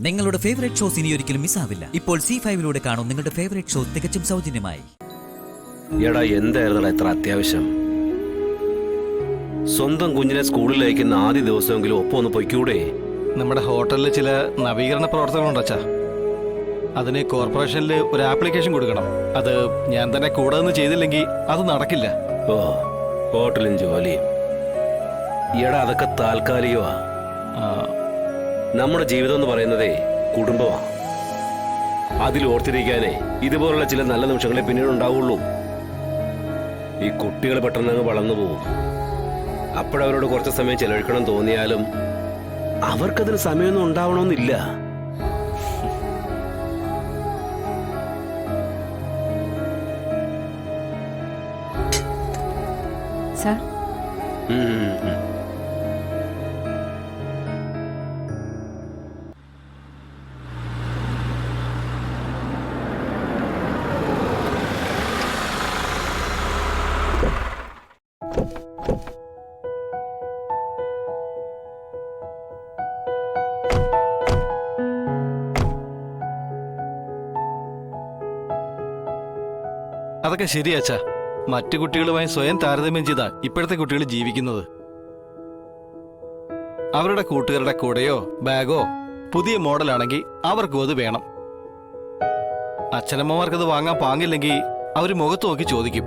നിങ്ങളുടെ favourite shows ഇനി ഒരിക്കലും മിസ്സാവില്ല. ഇപ്പോൾ C5 കാണും നിങ്ങളുടെ ഫേവറേറ്റ് ഷോ തികച്ചും സൗജന്യമായി. എടാ, എന്തായിരുന്നു എത്ര അത്യാവശ്യം? സ്വന്തം കുഞ്ഞിനെ സ്കൂളിൽ അയക്കുന്ന ആദ്യ ദിവസമെങ്കിലും ഒപ്പം ഒന്ന് പൊയ്ക്കൂടെ? നമ്മുടെ ഹോട്ടലിൽ ചില നവീകരണ പ്രവർത്തനങ്ങളുണ്ട് അച്ഛാ. അതിന് കോർപ്പറേഷനിൽ ഒരു ആപ്ലിക്കേഷൻ കൊടുക്കണം. അത് ഞാൻ തന്നെ കൂടെ നിന്ന് ചെയ്തില്ലെങ്കിൽ അത് നടക്കില്ല. ഓ, ഹോട്ടലും ജോലിയും. എടാ, അതൊക്കെ താൽക്കാലികമാ. നമ്മുടെ ജീവിതം എന്ന് പറയുന്നതേ കുടുംബമാണ്. അതിൽ ഓർത്തിരിക്കാനേ ഇതുപോലുള്ള ചില നല്ല നിമിഷങ്ങളെ പിന്നീട് ഉണ്ടാവുള്ളൂ. ഈ കുട്ടികൾ പെട്ടെന്ന് അങ്ങ് വളർന്നു പോകും. അപ്പോഴവരോട് കുറച്ച് സമയം ചെലവഴിക്കണം തോന്നിയാലും അവർക്കതിന് സമയമൊന്നും ഉണ്ടാവണമെന്നില്ല. സാർ, അതൊക്കെ ശരിയാച്ചാ. മറ്റു കുട്ടികളുമായി സ്വയം താരതമ്യം ചെയ്താ ഇപ്പോഴത്തെ കുട്ടികൾ ജീവിക്കുന്നത്. അവരുടെ കൂട്ടുകാരുടെ കൂടെയോ ബാഗോ പുതിയ മോഡലാണെങ്കിൽ അവർക്കും അത് വേണം. അച്ഛനമ്മമാർക്കത് വാങ്ങാൻ പാങ്ങില്ലെങ്കിൽ അവർ മുഖത്ത് നോക്കി ചോദിക്കും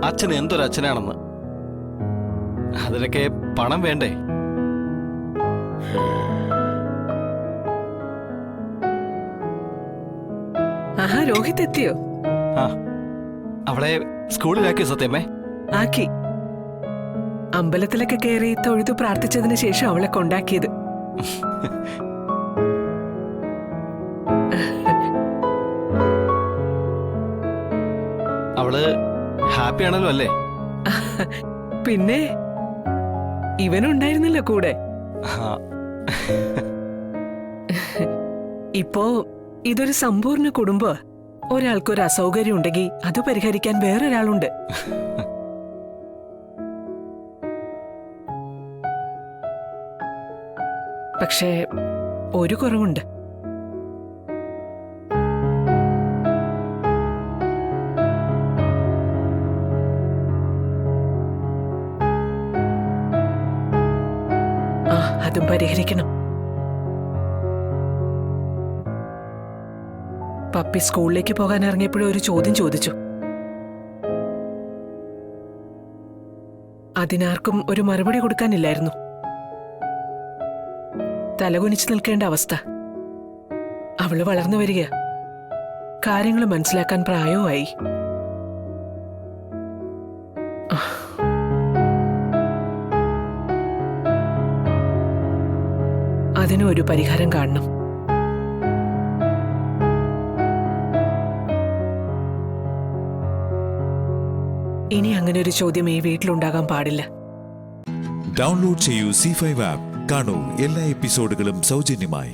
അച്ഛൻ എന്തൊരച്ഛനാണെന്ന്. അതിനൊക്കെ പണം വേണ്ടേ? ആഹാ, രോഹിത് എത്തിയോ? ആ, അവളെ സ്കൂളിലാക്കിയോ സത്യമേ? ആക്കി. അമ്പലത്തിലൊക്കെ കയറി തൊഴുതു പ്രാർത്ഥിച്ചതിന് ശേഷം അവളെ കൊണ്ടാക്കിയത്. അവള് ഹാപ്പി ആണല്ലോ അല്ലേ? പിന്നെ ഇവനുണ്ടായിരുന്നില്ല കൂടെ. ഇപ്പോ ഇതൊരു സമ്പൂർണ്ണ കുടുംബ. ഒരാൾക്കൊരു അസൗകര്യം ഉണ്ടെങ്കിൽ അത് പരിഹരിക്കാൻ വേറൊരാളുണ്ട്. പക്ഷേ ഒരു കുറവുണ്ട്. അതും പരിഹരിക്കണം. പപ്പി സ്കൂളിലേക്ക് പോകാൻ ഇറങ്ങിയപ്പോഴും ഒരു ചോദ്യം ചോദിച്ചു. അതിനാർക്കും ഒരു മറുപടി കൊടുക്കാനില്ലായിരുന്നു. തലകുനിച്ചു നിൽക്കേണ്ട അവസ്ഥ. അവള് വളർന്നു വരിക, കാര്യങ്ങൾ മനസ്സിലാക്കാൻ പ്രായവുമായി. അതിനും ഒരു പരിഹാരം കാണണം. ഇനി അങ്ങനെ ഒരു ചോദ്യം ഈ വീട്ടിലുണ്ടാകാൻ പാടില്ല. ഡൗൺലോഡ് ചെയ്യൂ C5 ആപ്പ്. കാണൂ എല്ലാ എപ്പിസോഡുകളും സൗജന്യമായി.